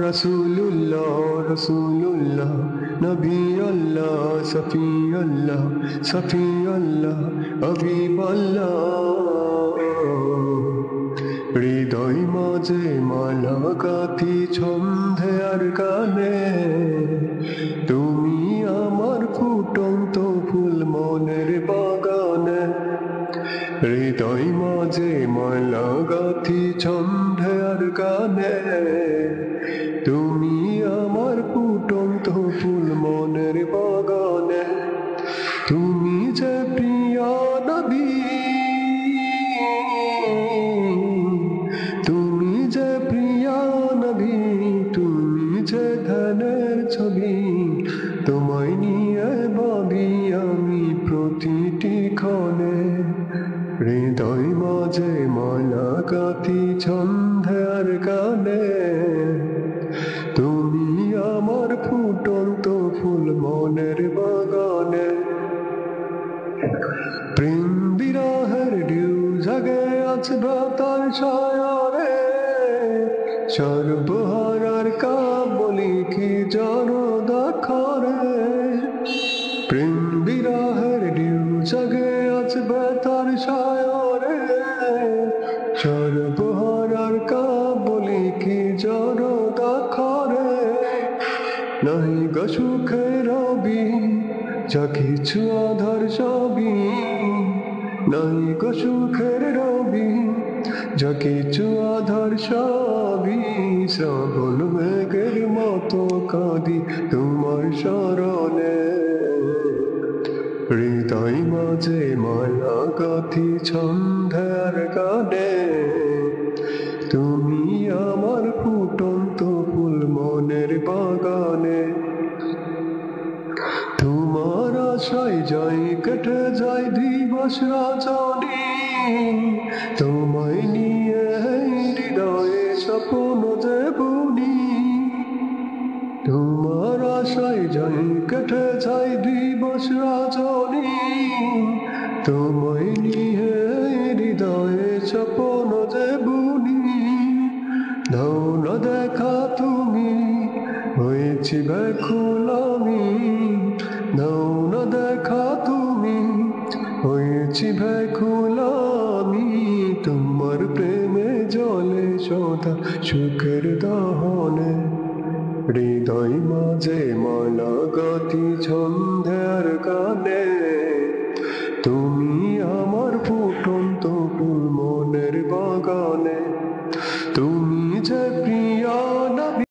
রসুল্লাহ রসুল্লাহ নবী আল্লাহ সফি আল্লাহ সফি আল্লাহ হাবিব আল্লাহ। হৃদয় মাঝে মালা গাথি ছন্দে আর গানে, তুমি আমার ফুটন্ত ফুল মনের বাগানে। হৃদয় মাঝে মালা গাথি ছন্দে আর গানে, তুমি আমার ফুটন্ত ফুল মনের বাগানে। তুমি যে প্রিয়া নবী, তুমি যে প্রিয়া নবী, তুমি যে ধ্যানের ছবি, তোমায় নিয়ে ভাবি আমি প্রতিটি ক্ষণে। হৃদয় মাঝে মালা গাথি ছন্দে আর গানে, তুমি আমার ফুটন্ত ফুল মনের বাগানে। প্রেম বিরহের ঢেউ জাগে আছে ভ্রাতার সায়রে, সর্বহারার কাবলি কি জনদা খরে। প্রেম বিরহের ঢেউ জাগে আছে ভ্রাতার সায়রে, সর্বহারার কাবলি কি জনদা খরে। নাই গো সুখের রবি যা কিছু আধার সবই, নাই গো সুখের রবি যা কিছু আধার সবই। শ্রাবণ মেঘের মতো কাঁদি তোমার স্মরণে। হৃদয় মাঝে মালা গাথি ছন্দে আর গানে, তুমি আমার ফুটন্ত ফুল মনের বাগানে। তোমার আশায় যাই কেটে যায় দিবস রজনী, তোমায় নিয়ে হৃদয়ে স্বপ্ন যে বুনি। তোমার আশায় যাই কেটে যায় দিবস রজনী, তোমায় নিয়ে হৃদয়ে স্বপ্ন যে বুনি। দাও না দেখা তুমি হয়েছি ব্যাকুল আমি, দাও না দেখা তুমি হয়েছি ব্যাকুল আমি। তোমার প্রেমে জলে সদা সুখের দহনে। হৃদয় মাঝে মালা গাথি ছন্দে আর গানে,